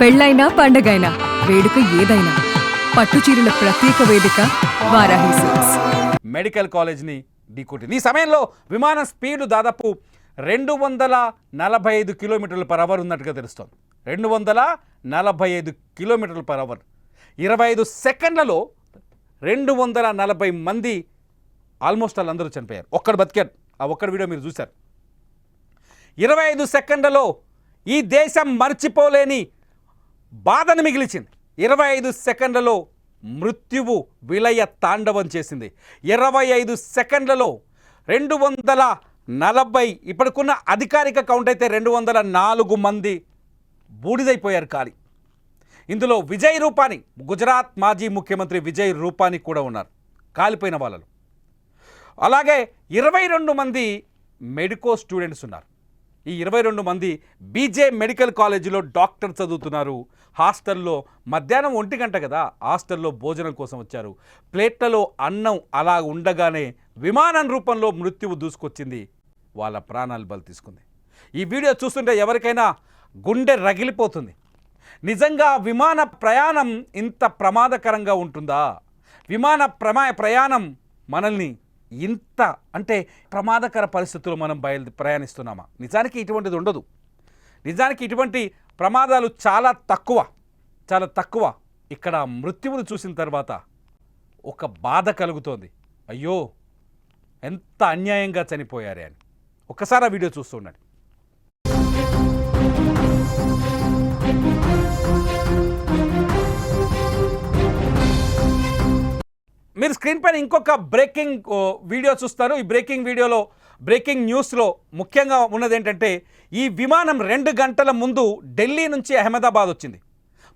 పెళ్ళైనా పండగైనా వేడుక ఏదైనా పట్టుచీరల ప్రత్యేక వేదిక వారాహి సిల్క్స్. మెడికల్ కాలేజ్ని ఢీకొట్టింది. ఈ సమయంలో విమాన స్పీడ్ దాదాపు 245 km/h ఉన్నట్టుగా తెలుస్తోంది. 245 km/h 25 సెకండ్లలో 240 మంది ఆల్మోస్ట్ వాళ్ళందరూ చనిపోయారు. ఒక్కడు బతికారు. ఆ ఒక్కడి వీడియో మీరు చూశారు. 25 సెకండ్లలో ఈ దేశం మర్చిపోలేని బాధను మిగిల్చింది. 25 సెకండ్లలో మృత్యువు విలయ తాండవం చేసింది. 25 సెకండ్లలో 240, ఇప్పటికున్న అధికారిక కౌంట్ అయితే 204 మంది బూడిదైపోయారు కాలి. ఇందులో విజయ్ రూపానీ, గుజరాత్ మాజీ ముఖ్యమంత్రి విజయ్ రూపానీ కూడా ఉన్నారు కాలిపోయిన వాళ్ళలో. అలాగే 22 మంది మెడికో స్టూడెంట్స్ ఉన్నారు. ఈ 22 మంది బీజే మెడికల్ కాలేజీలో డాక్టర్ చదువుతున్నారు. హాస్టల్లో మధ్యాహ్నం 1 గంట కదా, హాస్టల్లో భోజనం కోసం వచ్చారు. ప్లేట్లలో అన్నం అలా ఉండగానే విమానం రూపంలో మృత్యువు దూసుకొచ్చింది. వాళ్ళ ప్రాణాలు బలి తీసుకుంది. ఈ వీడియో చూస్తుంటే ఎవరికైనా గుండె రగిలిపోతుంది. నిజంగా విమాన ప్రయాణం ఇంత ప్రమాదకరంగా ఉంటుందా? విమాన ప్రయాణం మనల్ని ఇంత అంటే ప్రమాదకర పరిస్థితుల్లో మనం ప్రయాణిస్తున్నామా? నిజానికి ఇటువంటిది ఉండదు. నిజానికి ఇటువంటి ప్రమాదాలు చాలా తక్కువ. ఇక్కడ మృత్యువును చూసిన తర్వాత ఒక బాధ కలుగుతోంది. అయ్యో, ఎంత అన్యాయంగా చనిపోయారే అని. ఒక్కసారి ఆ వీడియో చూస్తూ ఉండండి. మీరు స్క్రీన్ పైన ఇంకొక బ్రేకింగ్ వీడియో చూస్తారు. ఈ బ్రేకింగ్ న్యూస్లో ముఖ్యంగా ఉన్నది ఏంటంటే, ఈ విమానం 2 గంటల ముందు ఢిల్లీ నుంచి అహ్మదాబాద్ వచ్చింది.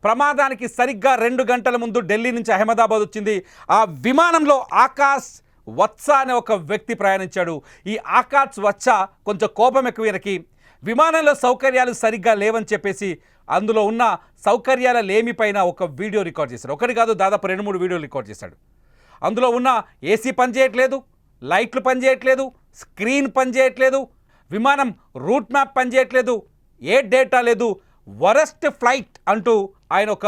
ప్రమాదానికి సరిగ్గా 2 గంటల ముందు ఢిల్లీ నుంచి అహ్మదాబాద్ వచ్చింది. ఆ విమానంలో ఆకాష్ వత్స అనే ఒక వ్యక్తి ప్రయాణించాడు. ఈ ఆకాష్ వత్స కొంచెం కోపం ఎక్కువ ఈయనకి. విమానంలో సౌకర్యాలు సరిగ్గా లేవని చెప్పేసి అందులో ఉన్న సౌకర్యాల లేమిపైన ఒక వీడియో రికార్డ్ చేశాడు. ఒకటి కాదు, దాదాపు 2-3 వీడియోలు రికార్డ్ చేశాడు. అందులో ఉన్న ఏసీ పనిచేయట్లేదు, లైట్లు పనిచేయట్లేదు, స్క్రీన్ పనిచేయట్లేదు, విమానం రూట్ మ్యాప్ పనిచేయట్లేదు, ఏ డేటా లేదు, వరస్ట్ ఫ్లైట్ అంటూ ఆయన ఒక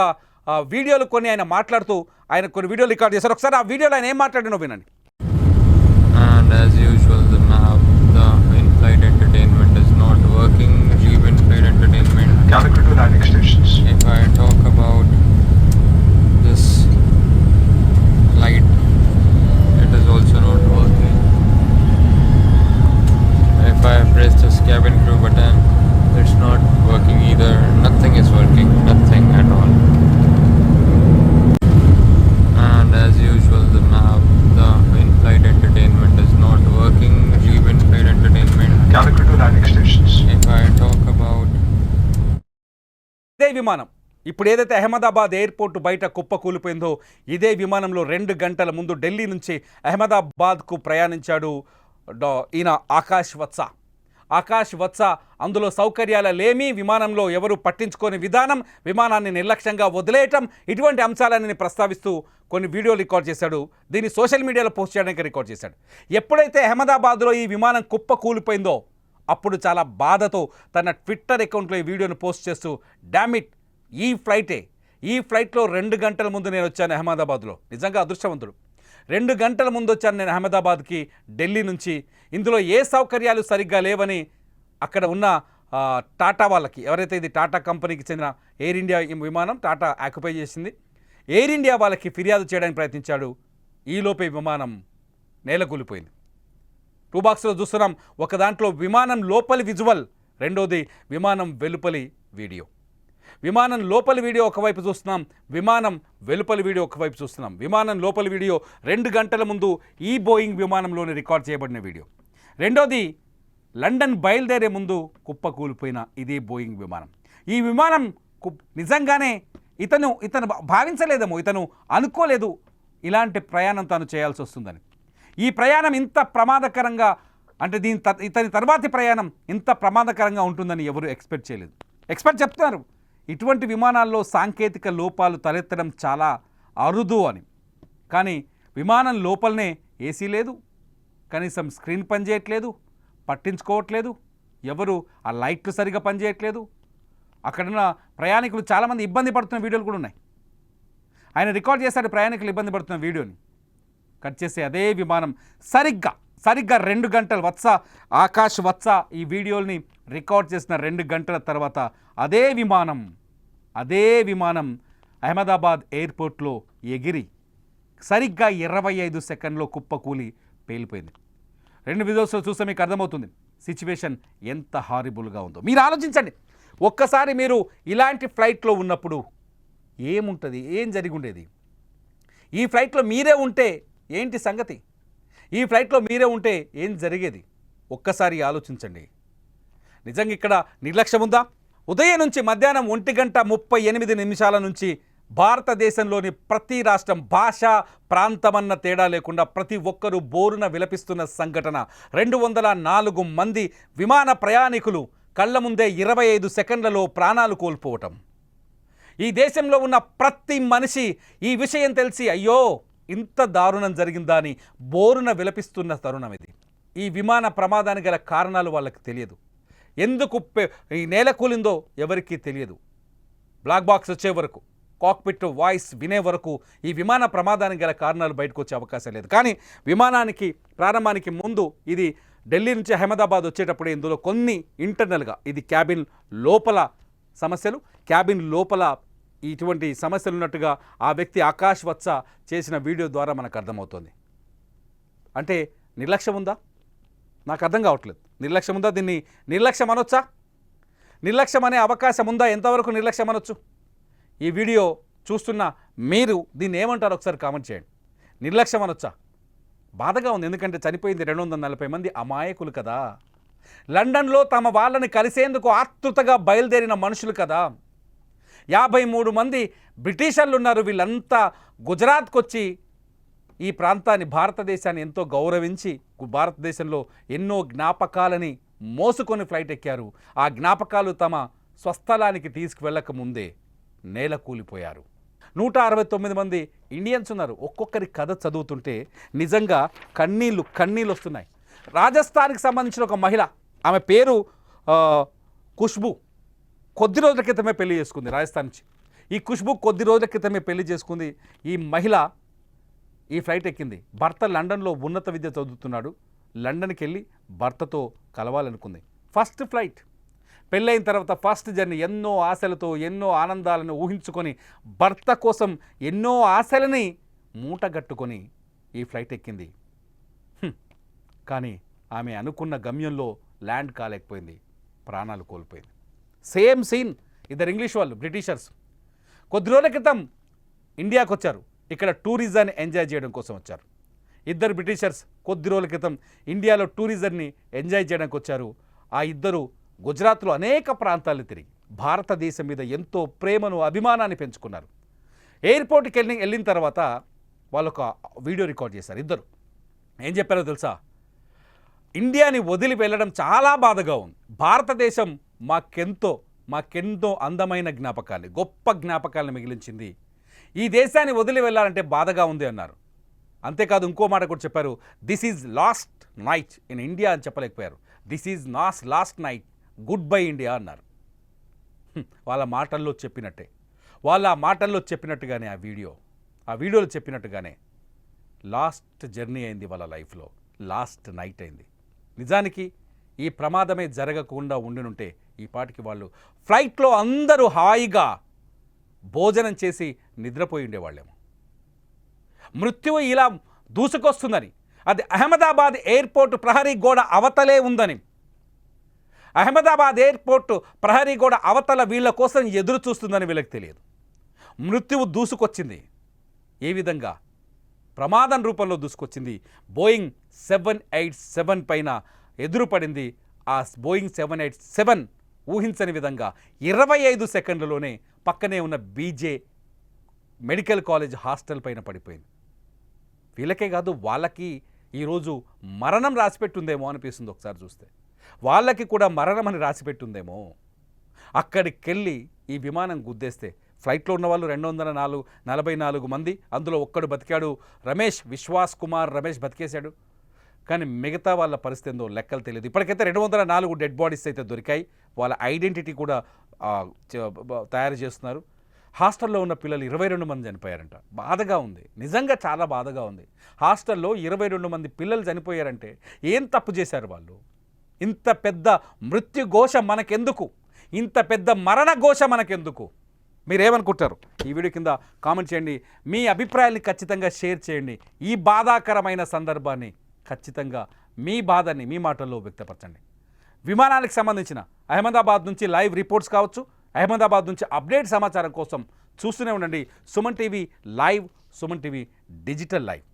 వీడియోలు ఆయన మాట్లాడుతూ ఆయన కొన్ని వీడియోలు రికార్డ్ చేశారు. ఒకసారి ఆ వీడియోలో ఆయన ఏం మాట్లాడినో వినండి. And as usual, the map, the in-flight entertainment is not working. Leave in-flight entertainment. Calicut to landing stations. If I talk about this light, it is also not working. If I press this cabin crew button, it's not working either. Nothing is working, nothing at all. And as usual, the map, the in-flight entertainment is not working. Leave in-flight entertainment. Calicut to landing stations. If I talk about ఇదే విమానం ఇప్పుడు ఏదైతే Ahmedabad airport బయట కుప్ప కూలిపోయిందో, ఇదే విమానంలో 2 గంటల ముందు ఢిల్లీ నుంచి అహ్మదాబాద్కు ప్రయాణించాడు ఈయన ఆకాష్ వత్స. అందులో సౌకర్యాల లేమి, విమానంలో ఎవరు పట్టించుకోని విధానం, విమానాన్ని నిర్లక్ష్యంగా వదిలేయటం, ఇటువంటి అంశాలన్నీ ప్రస్తావిస్తూ కొన్ని వీడియోలు రికార్డ్ చేశాడు. దీన్ని సోషల్ మీడియాలో పోస్ట్ చేయడానికి రికార్డ్ చేశాడు. ఎప్పుడైతే అహ్మదాబాద్లో ఈ విమానం కుప్ప కూలిపోయిందో అప్పుడు చాలా బాధతో తన ట్విట్టర్ అకౌంట్లో ఈ వీడియోను పోస్ట్ చేస్తూ, డామిట్, ఈ ఫ్లైట్లో 2 గంటల ముందు నేను వచ్చాను అహ్మదాబాద్లో. నిజంగా అదృష్టవంతుడు. 2 గంటల ముందు వచ్చాను నేను అహ్మదాబాద్కి ఢిల్లీ నుంచి. ఇందులో ఏ సౌకర్యాలు సరిగ్గా లేవని అక్కడ ఉన్న టాటా వాళ్ళకి, ఎవరైతే ఇది టాటా కంపెనీకి చెందిన ఎయిర్ ఇండియా విమానం టాటా ఆక్యుపై చేసింది, ఎయిర్ ఇండియా వాళ్ళకి ఫిర్యాదు చేయడానికి ప్రయత్నించాడు. ఈలోపే విమానం నేలకూలిపోయింది. 2 బాక్స్లో చూస్తున్నాం. ఒక దాంట్లో విమానం లోపలి విజువల్, రెండోది విమానం వెలుపలి వీడియో. విమానం లోపలి వీడియో ఒకవైపు చూస్తున్నాం, విమానం వెలుపలి వీడియో ఒకవైపు చూస్తున్నాం. విమానం లోపలి వీడియో 2 గంటల ముందు ఈ బోయింగ్ విమానంలోనే రికార్డ్ చేయబడిన వీడియో. రెండోది లండన్ బయలుదేరే ముందు కుప్ప కూలిపోయిన ఇదే బోయింగ్ విమానం. ఈ విమానం నిజంగానే ఇతను భావించలేదేమో, ఇతను అనుకోలేదు ఇలాంటి ప్రయాణం తాను చేయాల్సి వస్తుందని. ఈ ప్రయాణం ఇంత ప్రమాదకరంగా, అంటే ఇతని తర్వాతి ప్రయాణం ఇంత ప్రమాదకరంగా ఉంటుందని ఎవరు ఎక్స్పెక్ట్ చేయలేదు. ఎక్స్పర్ట్ చెప్తున్నారు ఇటువంటి విమానాల్లో సాంకేతిక లోపాలు తలెత్తడం చాలా అరుదు అని. కానీ విమానం లోపలనే ఏసీ లేదు, కనీసం స్క్రీన్ పనిచేయట్లేదు, పట్టించుకోవట్లేదు, ఎవరు ఆ లైట్లు సరిగా పనిచేయట్లేదు, అక్కడున్న ప్రయాణికులు చాలామంది ఇబ్బంది పడుతున్న వీడియోలు కూడా ఉన్నాయి. ఆయన రికార్డ్ చేశాడు ప్రయాణికులు ఇబ్బంది పడుతున్న వీడియోని. కట్ చేసే అదే విమానం సరిగ్గా 2 గంటలు ఆకాష్ వత్స ఈ వీడియోని రికార్డ్ చేసిన 2 గంటల తర్వాత అదే విమానం అహ్మదాబాద్ ఎయిర్పోర్ట్లో ఎగిరి సరిగ్గా 25 సెకండ్లో కుప్పకూలి పేలిపోయింది. 2 వీడియోస్లో చూస్తే మీకు అర్థమవుతుంది సిచ్యువేషన్ ఎంత హారిబుల్గా ఉందో. మీరు ఆలోచించండి, ఒక్కసారి మీరు ఇలాంటి ఫ్లైట్లో ఉన్నప్పుడు ఏముంటుంది, ఏం జరిగి ఉండేది? ఈ ఫ్లైట్లో మీరే ఉంటే ఏంటి సంగతి? ఈ ఫ్లైట్లో మీరే ఉంటే ఏం జరిగేది? ఒక్కసారి ఆలోచించండి. నిజంగా ఇక్కడ నిర్లక్ష్యం ఉందా? ఉదయం నుంచి మధ్యాహ్నం 1:38 నుంచి భారతదేశంలోని ప్రతి రాష్ట్రం, భాష, ప్రాంతమన్న తేడా లేకుండా ప్రతి ఒక్కరూ బోరున విలపిస్తున్న సంఘటన. 204 మంది విమాన ప్రయాణికులు కళ్ళ ముందే 25 సెకండ్లలో ప్రాణాలు కోల్పోవటం. ఈ దేశంలో ఉన్న ప్రతి మనిషి ఈ విషయం తెలిసి అయ్యో ఇంత దారుణం జరిగిందా అని బోరున విలపిస్తున్న తరుణం ఇది. ఈ విమాన ప్రమాదానికి గల కారణాలు వాళ్ళకి తెలియదు. ఎందుకు ఈ నేల కూలిందో ఎవరికీ తెలియదు. బ్లాక్ బాక్స్ వచ్చే వరకు, కాక్పిట్ వాయిస్ వినే వరకు ఈ విమాన ప్రమాదానికి గల కారణాలు బయటకు వచ్చే అవకాశం లేదు. కానీ విమానానికి ప్రారంభానికి ముందు ఇది ఢిల్లీ నుంచి అహ్మదాబాద్ వచ్చేటప్పుడు ఇందులో కొన్ని ఇంటర్నల్గా ఇది క్యాబిన్ లోపల సమస్యలు, క్యాబిన్ లోపల ఇటువంటి సమస్యలు ఉన్నట్టుగా ఆ వ్యక్తి ఆకాష్ వత్స చేసిన వీడియో ద్వారా మనకు అర్థమవుతుంది. అంటే నిర్లక్ష్యం ఉందా? నాకు అర్థం కావట్లేదు. నిర్లక్ష్యం ఉందా? దీన్ని నిర్లక్ష్యం అనొచ్చా? నిర్లక్ష్యం అనే అవకాశం ఉందా? ఎంతవరకు నిర్లక్ష్యం అనొచ్చు? ఈ వీడియో చూస్తున్న మీరు దీన్ని ఏమంటారు ఒకసారి కామెంట్ చేయండి. నిర్లక్ష్యం అనొచ్చా? బాధగా ఉంది, ఎందుకంటే చనిపోయింది 240 మంది అమాయకులు కదా. లండన్లో తమ వాళ్ళని కలిసేందుకు ఆతృతగా బయలుదేరిన మనుషులు కదా. 53 మంది బ్రిటిషర్లు ఉన్నారు. వీళ్ళంతా గుజరాత్కి వచ్చి ఈ ప్రాంతాన్ని, భారతదేశాన్ని ఎంతో గౌరవించి భారతదేశంలో ఎన్నో జ్ఞాపకాలని మోసుకొని ఫ్లైట్ ఎక్కారు. ఆ జ్ఞాపకాలు తమ స్వస్థలానికి తీసుకువెళ్ళక ముందే నేల కూలిపోయారు. 169 మంది ఇండియన్స్ ఉన్నారు. ఒక్కొక్కరి కథ చదువుతుంటే నిజంగా కన్నీళ్ళు వస్తున్నాయి. రాజస్థాన్కి సంబంధించిన ఒక మహిళ, ఆమె పేరు ఖుష్బూ, కొద్ది రోజుల క్రితమే పెళ్లి చేసుకుంది రాజస్థాన్ నుంచి. ఈ ఖుష్బూ కొద్ది రోజుల క్రితమే పెళ్లి చేసుకుంది. ఈ మహిళ ఈ ఫ్లైట్ ఎక్కింది. భర్త లండన్లో ఉన్నత విద్య చదువుతున్నాడు. లండన్కి వెళ్ళి భర్తతో కలవాలనుకుంది. ఫస్ట్ ఫ్లైట్, పెళ్ళైన తర్వాత ఫస్ట్ జర్నీ, ఎన్నో ఆశలతో ఎన్నో ఆనందాలను ఊహించుకొని భర్త కోసం ఎన్నో ఆశలని మూటగట్టుకొని ఈ ఫ్లైట్ ఎక్కింది. కానీ ఆమె అనుకున్న గమ్యంలో ల్యాండ్ కాలేకపోయింది, ప్రాణాలు కోల్పోయింది. Same scene. ఇద్దరు ఇంగ్లీష్ వాళ్ళు, బ్రిటిషర్స్, కొద్ది రోజుల క్రితం ఇండియాకు వచ్చారు. ఇక్కడ టూరిజాన్ని ఎంజాయ్ చేయడం కోసం వచ్చారు. ఇద్దరు బ్రిటిషర్స్ కొద్ది రోజుల క్రితం ఇండియాలో టూరిజంని ఎంజాయ్ చేయడానికి వచ్చారు. ఆ ఇద్దరు గుజరాత్లో అనేక ప్రాంతాలు తిరిగి భారతదేశం మీద ఎంతో ప్రేమను, అభిమానాన్ని పెంచుకున్నారు. ఎయిర్పోర్ట్కి వెళ్ళిన తర్వాత వాళ్ళు ఒక వీడియో రికార్డ్ చేశారు. ఇద్దరు ఏం చెప్పారో తెలుసా? ఇండియాని వదిలి వెళ్ళడం చాలా బాధగా ఉంది. భారతదేశం మాకెంతో అందమైన జ్ఞాపకాలు, గొప్ప జ్ఞాపకాలను మిగిలించింది. ఈ దేశాన్ని వదిలి వెళ్ళాలంటే బాధగా ఉంది అన్నారు. అంతేకాదు ఇంకో మాట కూడా చెప్పారు, this is last night in India అని చెప్పలేకపోయారు. This is last night, good bye India అన్నారు. వాళ్ళ మాటల్లో చెప్పినట్టుగానే ఆ వీడియోలో చెప్పినట్టుగానే లాస్ట్ జర్నీ అయింది వాళ్ళ లైఫ్లో, లాస్ట్ నైట్ అయింది. నిజానికి ఈ ప్రమాదమే జరగకుండా ఉండినుంటే ఈ పాటికి వాళ్ళు ఫ్లైట్లో అందరూ హాయిగా భోజనం చేసి నిద్రపోయి ఉండేవాళ్ళేమో. మృత్యువు ఇలా దూసుకొస్తుందని, అది అహ్మదాబాద్ ఎయిర్పోర్ట్ ప్రహరీ గోడ అవతలే ఉందని, అహ్మదాబాద్ ఎయిర్పోర్ట్ ప్రహరీ గోడ అవతల వీళ్ళ కోసం ఎదురు చూస్తుందని వీళ్ళకి తెలియదు. మృత్యువు దూసుకొచ్చింది. ఏ విధంగా? ప్రమాదం రూపంలో దూసుకొచ్చింది. బోయింగ్ 787 పైన ఎదురుపడింది. ఆ బోయింగ్ 787 ఊహించని విధంగా 25 సెకండ్లలోనే పక్కనే ఉన్న బీజే మెడికల్ కాలేజ్ హాస్టల్ పైన పడిపోయింది. వీళ్ళకే కాదు, వాళ్ళకి ఈరోజు మరణం రాసిపెట్టుందేమో అనిపిస్తుంది. ఒకసారి చూస్తే వాళ్ళకి కూడా మరణం అని రాసిపెట్టుందేమో. అక్కడికెళ్ళి ఈ విమానం గుద్దేస్తే ఫ్లైట్లో ఉన్న వాళ్ళు 244 మంది, అందులో ఒక్కడు బతికాడు. విశ్వాస్ కుమార్ రమేష్ బతికేశాడు. కానీ మిగతా వాళ్ళ పరిస్థితి ఏందో లెక్కలు తెలియదు. ఇప్పటికైతే 204 డెడ్ బాడీస్ అయితే దొరికాయి. వాళ్ళ ఐడెంటిటీ కూడా తయారు చేస్తున్నారు. హాస్టల్లో ఉన్న పిల్లలు 22 మంది చనిపోయారంట. బాధగా ఉంది, నిజంగా చాలా బాధగా ఉంది. హాస్టల్లో 22 మంది పిల్లలు చనిపోయారంటే ఏం తప్పు చేశారు వాళ్ళు? ఇంత పెద్ద మృత్యుఘోష మనకెందుకు? ఇంత పెద్ద మరణ ఘోష మనకెందుకు? మీరేమనుకుంటారు? ఈ వీడియో కింద కామెంట్ చేయండి. మీ అభిప్రాయాన్ని ఖచ్చితంగా షేర్ చేయండి. ఈ బాధాకరమైన సందర్భాన్ని ఖచ్చితంగా మీ బాధని మీ మాటల్లో వ్యక్తపరచండి. విమానానికి సంబంధించిన అహ్మదాబాద్ నుంచి లైవ్ రిపోర్ట్స్ కావచ్చు, అహ్మదాబాద్ నుంచి అప్డేట్ సమాచారం కోసం చూస్తూనే ఉండండి Suman TV live, Suman TV digital live.